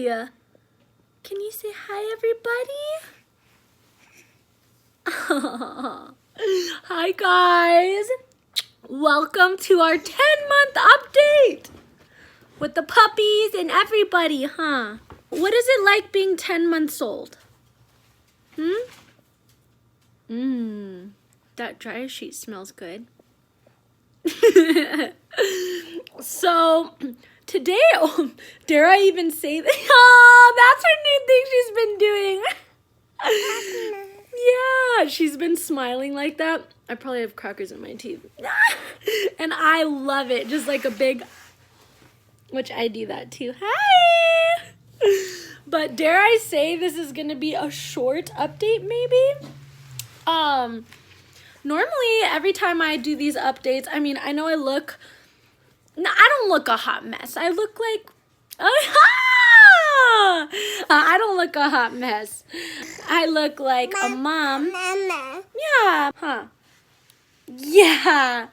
Can you say hi, everybody? Hi, guys. Welcome to our 10-month update with the puppies and everybody, huh? What is it like being 10 months old? That dryer sheet smells good. So, today, dare I even say that? Oh, that's her new thing she's been doing. Yeah, she's been smiling like that. I probably have crackers in my teeth. And I love it. Just like a big, which I do that too. Hi! But dare I say this is going to be a short update maybe? Normally every time I do these updates, I mean, I know I don't look a hot mess. I look like, I don't look a hot mess. I look like a mom. Yeah, huh? Yeah.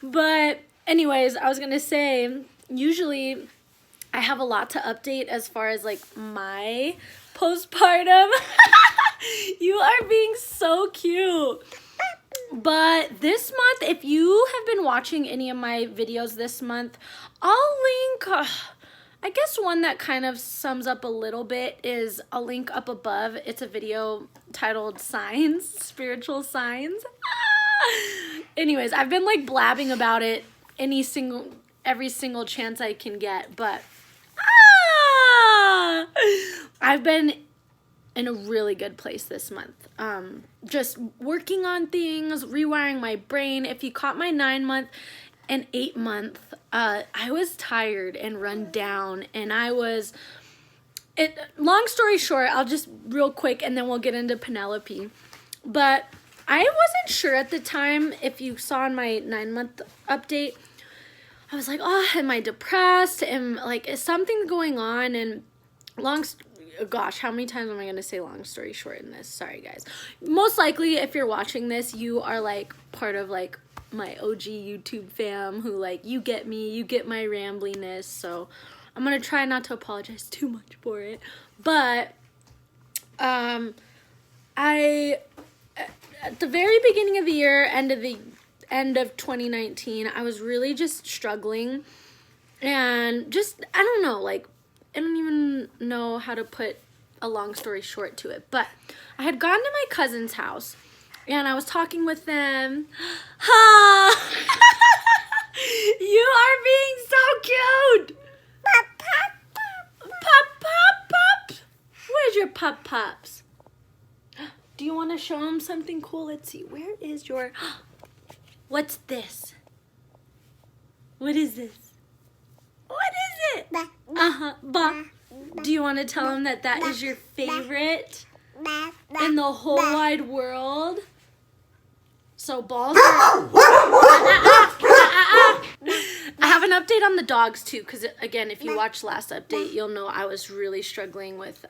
But anyways, I was going to say, usually I have a lot to update as far as like my postpartum. You are being so cute. But this month, if you have been watching any of my videos this month, I'll link, I guess one that kind of sums up a little bit is a link up above. It's a video titled Signs, Spiritual Signs. Anyways, I've been like blabbing about it every single chance I can get, but I've been in a really good place this month. Just working on things, rewiring my brain. If you caught my 9-month and 8-month, I was tired and run down, and long story short, I'll just real quick and then we'll get into Penelope. But I wasn't sure at the time, if you saw in my 9-month update, I was like, oh, am I depressed? Is something going on? And gosh, how many times am I going to say long story short in this? Sorry, guys. Most likely, if you're watching this, you are, like, part of, like, my OG YouTube fam who, like, you get me, you get my rambliness. So I'm going to try not to apologize too much for it. But at the very beginning of the year, end of 2019, I was really just struggling. And just, I don't know, like, I don't even know how to put a long story short to it, but I had gone to my cousin's house and I was talking with them. You are being so cute. Pup. Where's your pups? Do you want to show them something cool? Let's see. Where is your... What's this? What is this? What is it? Do you want to tell him that is your favorite in the whole wide world? So balls are... I have an update on the dogs too, because again, if you watched last update, you'll know I was really struggling with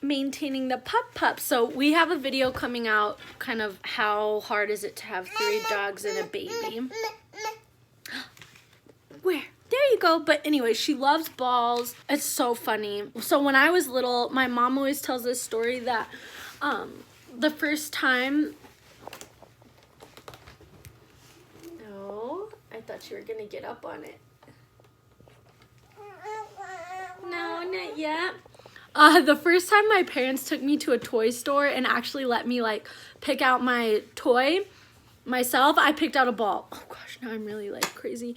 maintaining the pup. So we have a video coming out, kind of how hard is it to have 3 dogs and a baby. Where? There you go. But anyway, she loves balls. It's so funny. So when I was little, my mom always tells this story that the first time... No, I thought you were going to get up on it. No, not yet. The first time my parents took me to a toy store and actually let me like pick out my toy myself, I picked out a ball. Oh gosh, now I'm really like crazy.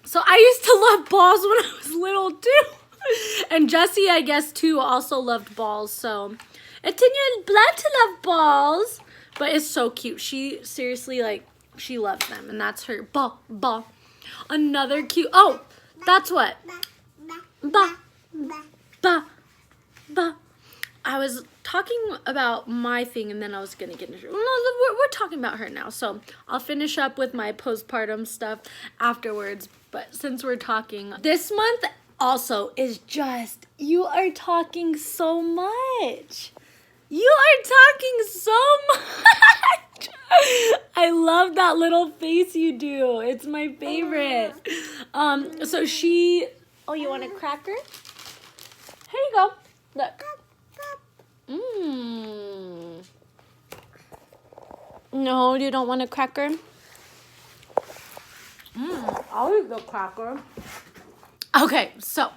So I used to love balls when I was little too. And Jessie, I guess, too, also loved balls. So it's in your blood to love balls. But it's so cute. She seriously, like, she loves them. And that's her ball. Another cute. Oh, that's what. Ba. I was talking about my thing and then I was going to get into... No, we're talking about her now. So I'll finish up with my postpartum stuff afterwards. But since we're talking, this month also is just, you are talking so much. You are talking so much. I love that little face you do. It's my favorite. So she... Oh, you want a cracker? Here you go. Look. Mmm. No, you don't want a cracker? I'll eat the cracker. Okay, so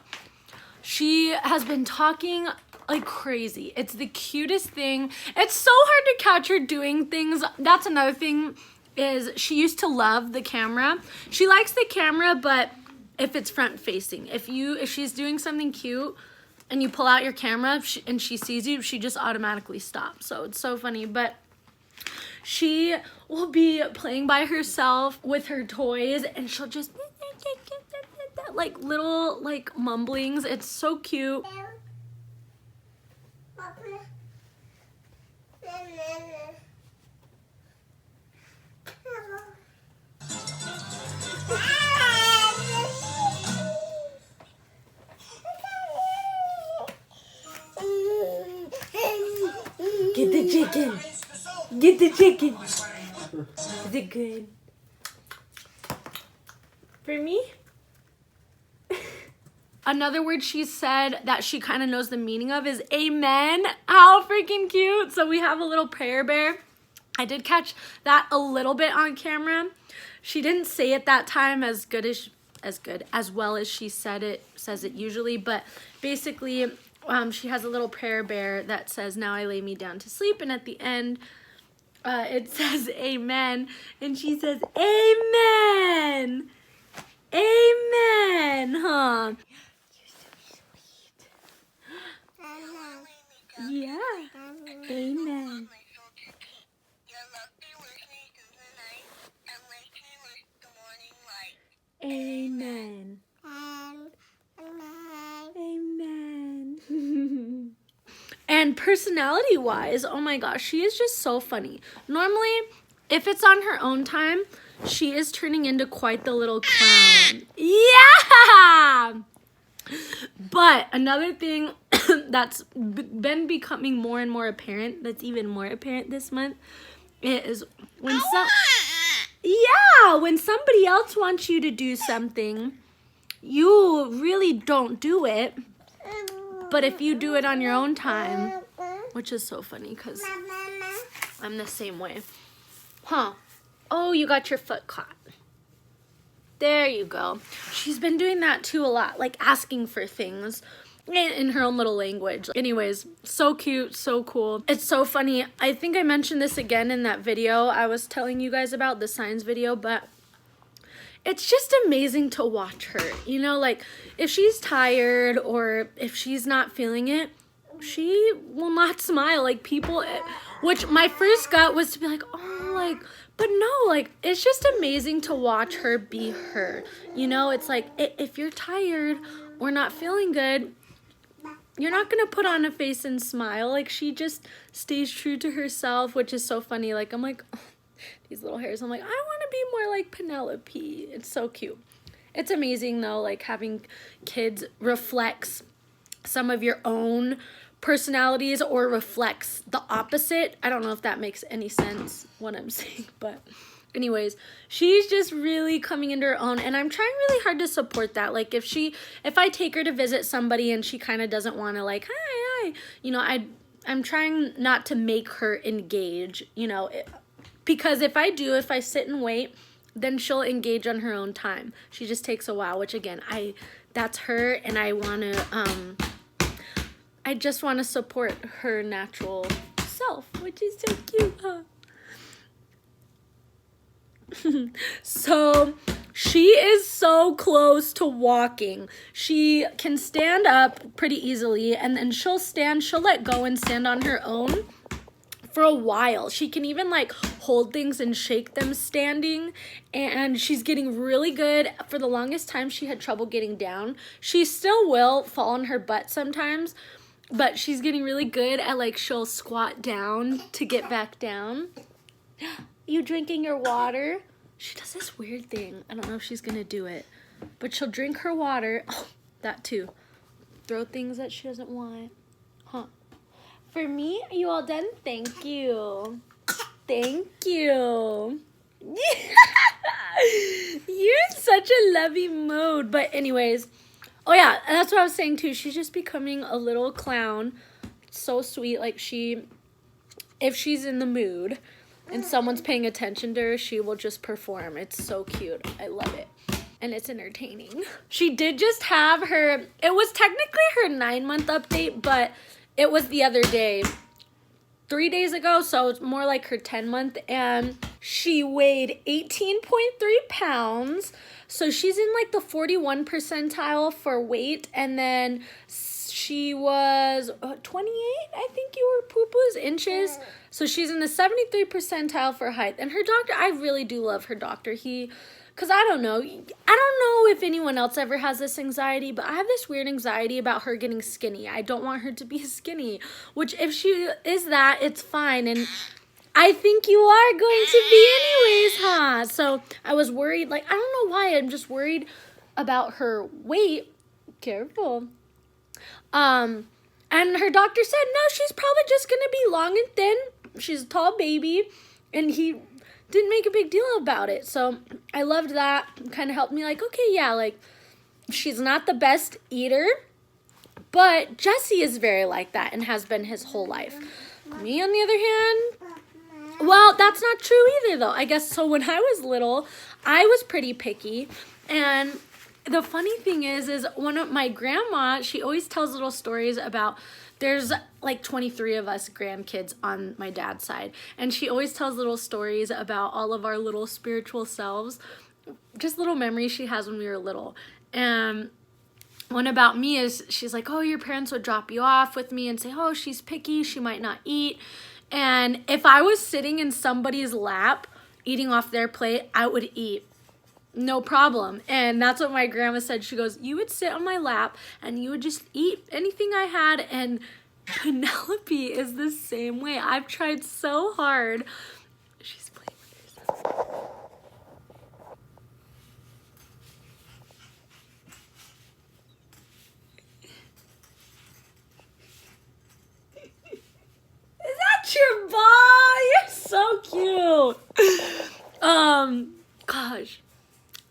she has been talking like crazy. It's the cutest thing. It's so hard to catch her doing things. That's another thing, is she used to love the camera. She likes the camera, but if it's front facing. If she's doing something cute and you pull out your camera and she sees you, she just automatically stops. So it's so funny. But she will be playing by herself with her toys and she'll just like little like mumblings. It's so cute. Get the chicken. Get the chicken. Is it good? For me? Another word she said that she kind of knows the meaning of is amen. How freaking cute. So we have a little prayer bear. I did catch that a little bit on camera. She didn't say it that time as well as she says it usually, but basically she has a little prayer bear that says, "Now I lay me down to sleep," and at the end it says amen, and she says amen. Amen, huh? Yeah. Amen. Amen. Amen. And personality-wise, oh my gosh, she is just so funny. Normally, if it's on her own time, she is turning into quite the little clown. Yeah! But another thing that's been becoming more and more apparent, that's even more apparent this month, is when when somebody else wants you to do something, you really don't do it. But if you do it on your own time, which is so funny because I'm the same way. Huh. Oh, you got your foot caught. There you go. She's been doing that too a lot, like asking for things in her own little language. Anyways, so cute, so cool. It's so funny. I think I mentioned this again in that video I was telling you guys about, the signs video, but it's just amazing to watch her. You know, like if she's tired or if she's not feeling it, she will not smile. Like people, which my first gut was to be like, oh, like, but no, like, it's just amazing to watch her be her. You know, it's like, if you're tired or not feeling good, you're not going to put on a face and smile. Like, she just stays true to herself, which is so funny. Like, I'm like, oh, these little hairs. I'm like, I want to be more like Penelope. It's so cute. It's amazing, though, like, having kids reflects some of your own personalities or reflects the opposite. I don't know if that makes any sense, what I'm saying, but anyways, she's just really coming into her own, and I'm trying really hard to support that. Like, if I take her to visit somebody and she kind of doesn't want to, like, hi, you know, I'm trying not to make her engage, you know, because if I sit and wait, then she'll engage on her own time. She just takes a while, which again, that's her, and I just want to support her natural self, which is so cute, huh? So she is so close to walking. She can stand up pretty easily, and then she'll let go and stand on her own for a while. She can even like hold things and shake them standing, and she's getting really good. For the longest time, she had trouble getting down. She still will fall on her butt sometimes, but she's getting really good at, like, she'll squat down to get back down. You drinking your water? She does this weird thing. I don't know if she's gonna do it, but she'll drink her water. Oh, that too. Throw things that she doesn't want. Huh. For me, are you all done? Thank you. Thank you. You're in such a lovey mood. But anyways, Oh yeah, and that's what I was saying too. She's just becoming a little clown. So sweet. Like if she's in the mood and someone's paying attention to her, she will just perform. It's so cute. I love it. And it's entertaining. She did just have her, it was technically her 9-month update, but it was the other day, 3 days ago, so it's more like her 10-month, and she weighed 18.3 pounds. So she's in like the 41 percentile for weight, and then she was 28, I think you were poo-poos, inches. So she's in the 73 percentile for height. And her doctor, I really do love her doctor. Because I don't know if anyone else ever has this anxiety, but I have this weird anxiety about her getting skinny. I don't want her to be skinny, which if she is that, it's fine. And I think you are going to be anyways, huh? So I was worried, like, I don't know why, I'm just worried about her weight. Careful. And her doctor said, no, she's probably just going to be long and thin. She's a tall baby. And he didn't make a big deal about it. So I loved that. Kind of helped me like, okay, yeah, like she's not the best eater, but Jesse is very like that and has been his whole life. Me, on the other hand, well, that's not true either though. I guess so when I was little, I was pretty picky. And the funny thing is one of my grandma, she always tells little stories about, there's like 23 of us grandkids on my dad's side. And she always tells little stories about all of our little spiritual selves. Just little memories she has when we were little. And one about me is, she's like, oh, your parents would drop you off with me and say, oh, she's picky, she might not eat. And if I was sitting in somebody's lap, eating off their plate, I would eat. No problem. And that's what my grandma said. She goes, you would sit on my lap and you would just eat anything I had. And Penelope is the same way. I've tried so hard. She's playing with herself. Is that your ball? You're so cute. Gosh.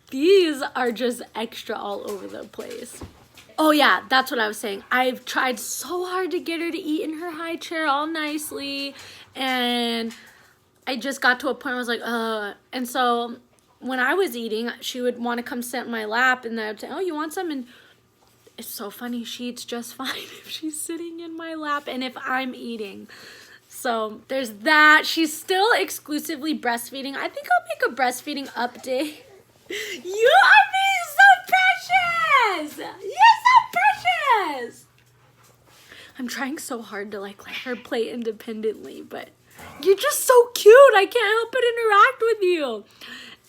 These are just extra all over the place. Oh yeah, that's what I was saying. I've tried so hard to get her to eat in her high chair all nicely. And I just got to a point where I was like, And so when I was eating, she would want to come sit in my lap. And then I'd say, oh, you want some? And it's so funny. She eats just fine if she's sitting in my lap and if I'm eating. So there's that. She's still exclusively breastfeeding. I think I'll make a breastfeeding update. You are being so precious! You're so precious! I'm trying so hard to like let her play independently, but you're just so cute. I can't help but interact with you.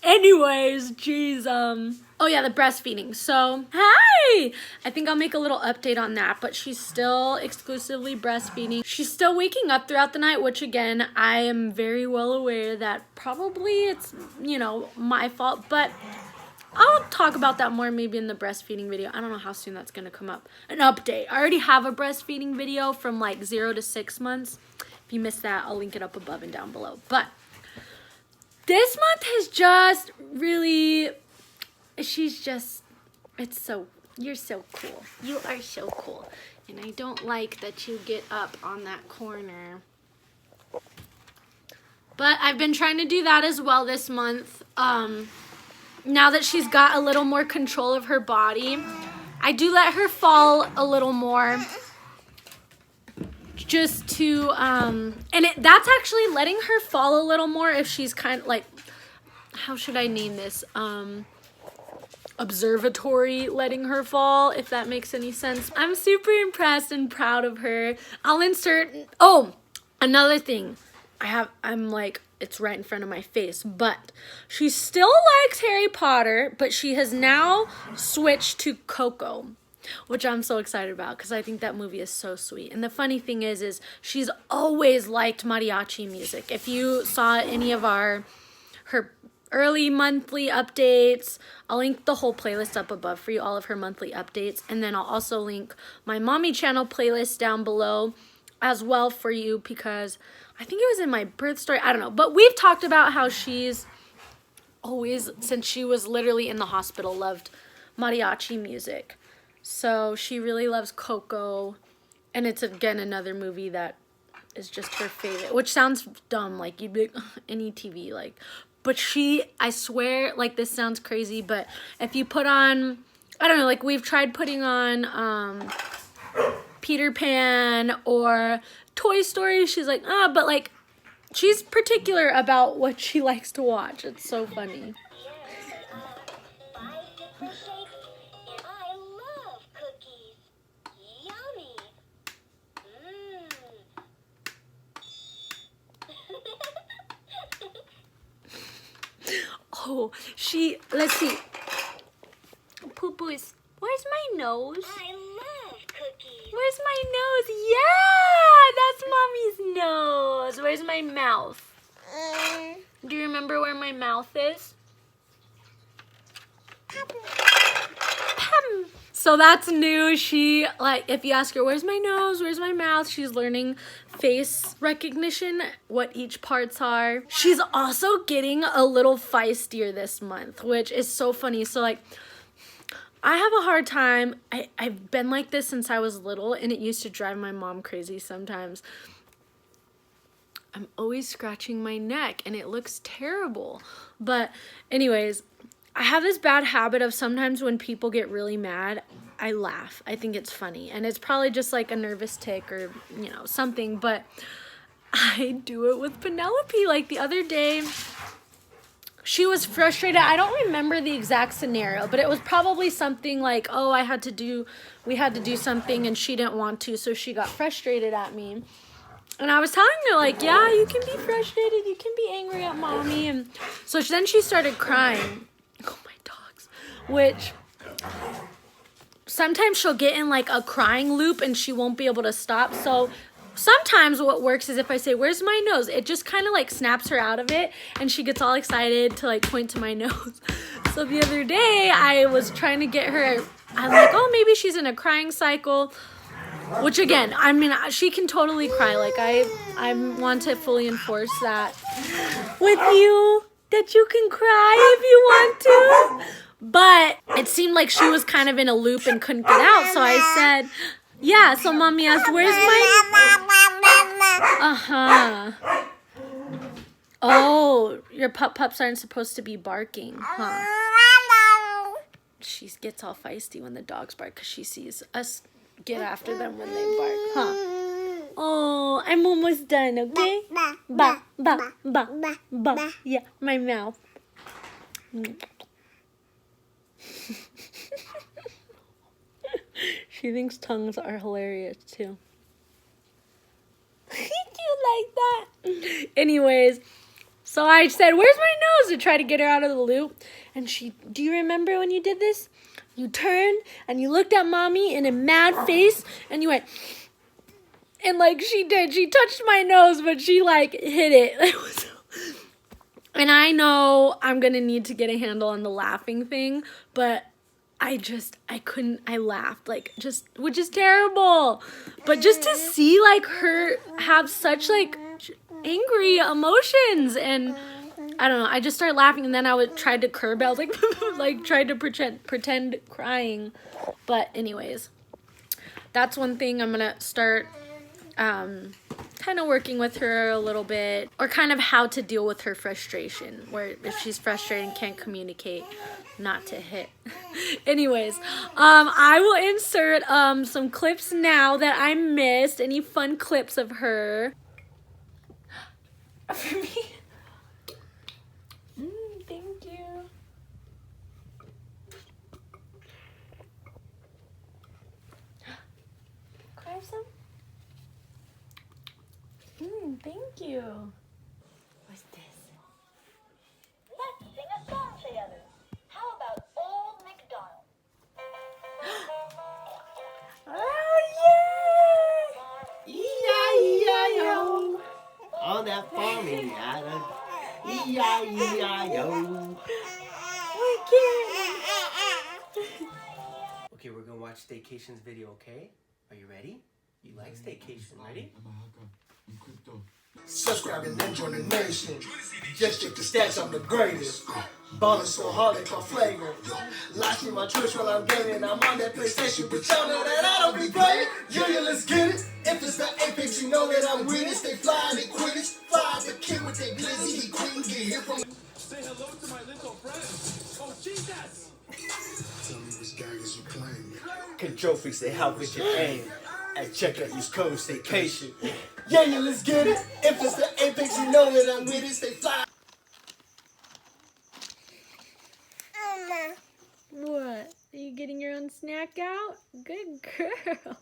Anyways, geez, oh yeah, the breastfeeding. So, hi! I think I'll make a little update on that, but she's still exclusively breastfeeding. She's still waking up throughout the night, which again, I am very well aware that probably it's, my fault, but I'll talk about that more maybe in the breastfeeding video. I don't know how soon that's gonna come up. An update. I already have a breastfeeding video from like 0 to 6 months. If you missed that, I'll link it up above and down below. But this month has just really, you're so cool. You are so cool. And I don't like that you get up on that corner. But I've been trying to do that as well this month. Now that she's got a little more control of her body, I do let her fall a little more. Just to, that's actually letting her fall a little more if she's kind of like, how should I name this? Observatory letting her fall, if that makes any sense. I'm super impressed and proud of her. I'll insert, another thing. I'm like, it's right in front of my face, but she still likes Harry Potter, but she has now switched to Coco, which I'm so excited about because I think that movie is so sweet. And the funny thing is she's always liked mariachi music. If you saw any of her early monthly updates, I'll link the whole playlist up above for you, all of her monthly updates. And then I'll also link my mommy channel playlist down below as well for you because I think it was in my birth story. I don't know. But we've talked about how she's always, since she was literally in the hospital, loved mariachi music. So she really loves Coco. And it's, again, another movie that is just her favorite. Which sounds dumb. Like, you'd be like, "Ugh, any TV." Like, but she, I swear, like, this sounds crazy. But if you put on, I don't know, like, we've tried putting on Peter Pan or Toy Story. She's like, but, like, she's particular about what she likes to watch. It's so funny. Oh, let's see. Poo-poo's, where's my nose? I love cookies. Where's my nose? Yeah, that's Mommy's nose. Where's my mouth? Do you remember where my mouth is? So that's new. She, like, if you ask her, where's my nose, where's my mouth, she's learning face recognition, what each parts are. She's also getting a little feistier this month, which is so funny. So, like, I have a hard time. I've been like this since I was little, and it used to drive my mom crazy sometimes. I'm always scratching my neck, and it looks terrible. But anyways, I have this bad habit of sometimes when people get really mad, I laugh. I think it's funny. And it's probably just like a nervous tick or, you know, something. But I do it with Penelope. Like the other day, she was frustrated. I don't remember the exact scenario, but it was probably something like, oh, we had to do something and she didn't want to, so she got frustrated at me. And I was telling her, like, yeah, you can be frustrated, you can be angry at Mommy. And so then she started crying. Oh, my dogs. Which sometimes she'll get in like a crying loop and she won't be able to stop. So sometimes what works is if I say, where's my nose? It just kind of like snaps her out of it and she gets all excited to like point to my nose. So the other day I was trying to get her, I'm like, oh, maybe she's in a crying cycle. Which again, I mean, she can totally cry. Like I want to fully enforce that with you, that you can cry if you want to. But it seemed like she was kind of in a loop and couldn't get out. So I said, yeah. So Mommy asked, where's my... Oh, your pups aren't supposed to be barking, huh? She gets all feisty when the dogs bark because she sees us get after them when they bark, huh? Oh, I'm almost done, okay? Ba, ba, ba, ba. Yeah, my mouth. She thinks tongues are hilarious, too. You like that? Anyways, so I said, where's my nose? To try to get her out of the loop. And she, do you remember when you did this? You turned and you looked at Mommy in a mad face and you went, and like she did, she touched my nose, but she like hit it. And I know I'm going to need to get a handle on the laughing thing, but I laughed, like, just, which is terrible. But just to see, like, her have such, like, angry emotions, and I don't know, I just started laughing, and then I tried to curb it. I was like, like, tried to pretend crying. But anyways, that's one thing I'm going to start kind of working with her a little bit, or kind of how to deal with her frustration, where if she's frustrated and can't communicate, not to hit. Anyways, I will insert some clips now that I missed. Any fun clips of her for me? Thank you. Grab some. Thank you. What's this? Let's sing a song together. How about Old MacDonald? Oh, yeah! E-I-E-I-O. On that farm in Adam. E-I-E-I-O. Okay, we're gonna watch Staycation's video, okay? Are you ready? You like Staycation, ready? Subscribe and then join the nation. Just check the stats, I'm the greatest. Ballin' so hard they call flagrant. Locked in my church while I'm gaming. I'm on that PlayStation, but y'all know that I don't be playing. Yeah, let's get it. If it's the apex, you know that I'm with it. Stay fly, they quit it. Fly the kid with that glizzy. He couldn't get here from. Say hello to my little friend. Oh, Jesus! Tell me which gang is you claim. Control freaks, they help with your aim. And check out use code staycation. Yeah, let's get it. If it's the apex, you know that I'm with it. Stay fly. What? Are you getting your own snack out? Good girl.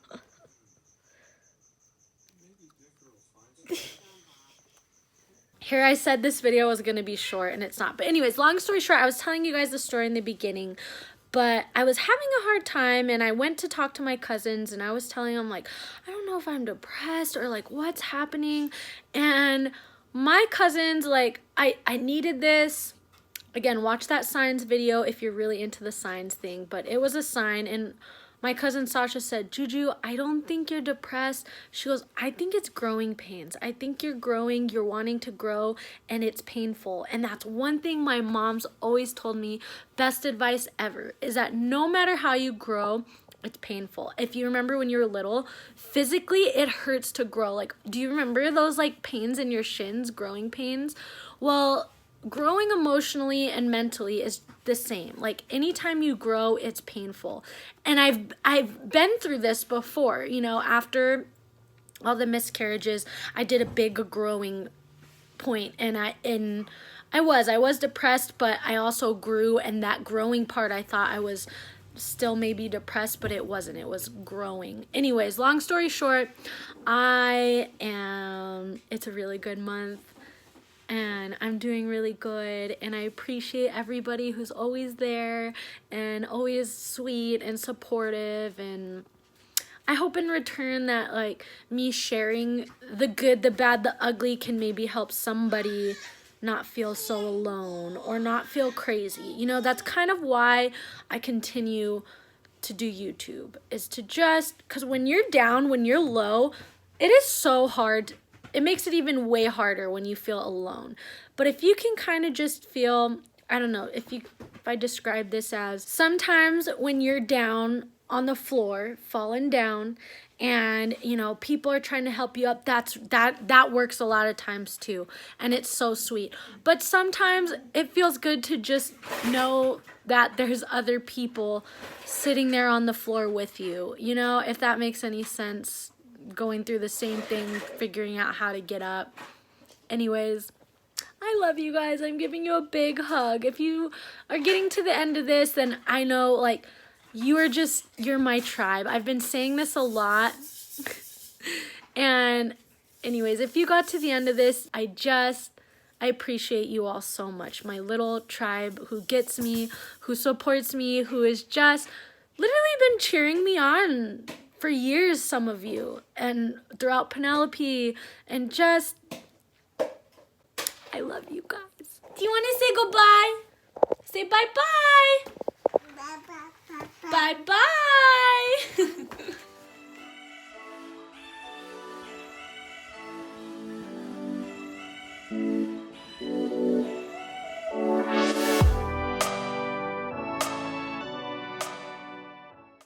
Here I said this video was going to be short and it's not. But anyways, long story short, I was telling you guys the story in the beginning. But I was having a hard time and I went to talk to my cousins and I was telling them like, I don't know if I'm depressed or like what's happening. And my cousins, like, I needed this. Again, watch that signs video if you're really into the signs thing. But it was a sign and my cousin Sasha said, Juju, I don't think you're depressed. She goes, I think it's growing pains. I think you're growing, you're wanting to grow, and it's painful. And that's one thing my mom's always told me, best advice ever, is that no matter how you grow, it's painful. If you remember when you were little, physically it hurts to grow. Like, do you remember those like pains in your shins, growing pains? Well, growing emotionally and mentally is the same. Like anytime you grow, it's painful. And I've been through this before, you know, after all the miscarriages, I did a big growing point and I was depressed, but I also grew, and that growing part I thought I was still maybe depressed, but it wasn't. It was growing. Anyways, long story short, it's a really good month. And I'm doing really good, and I appreciate everybody who's always there and always sweet and supportive. And I hope in return that like me sharing the good, the bad, the ugly can maybe help somebody not feel so alone or not feel crazy. You know, that's kind of why I continue to do YouTube, is to just, because when you're down, when you're low, it is so hard. It makes it even way harder when you feel alone. But if you can kind of just feel, I don't know, if I describe this as sometimes when you're down on the floor, falling down, and you know people are trying to help you up, that works a lot of times too, and it's so sweet. But sometimes it feels good to just know that there's other people sitting there on the floor with you, you know, if that makes any sense. Going through the same thing, figuring out how to get up. Anyways, I love you guys. I'm giving you a big hug. If you are getting to the end of this, then I know like you're my tribe. I've been saying this a lot. And anyways, if you got to the end of this, I appreciate you all so much. My little tribe who gets me, who supports me, who has just literally been cheering me on for years, some of you, and throughout Penelope, and just, I love you guys. Do you want to say goodbye? Say bye-bye. Bye-bye. Bye-bye.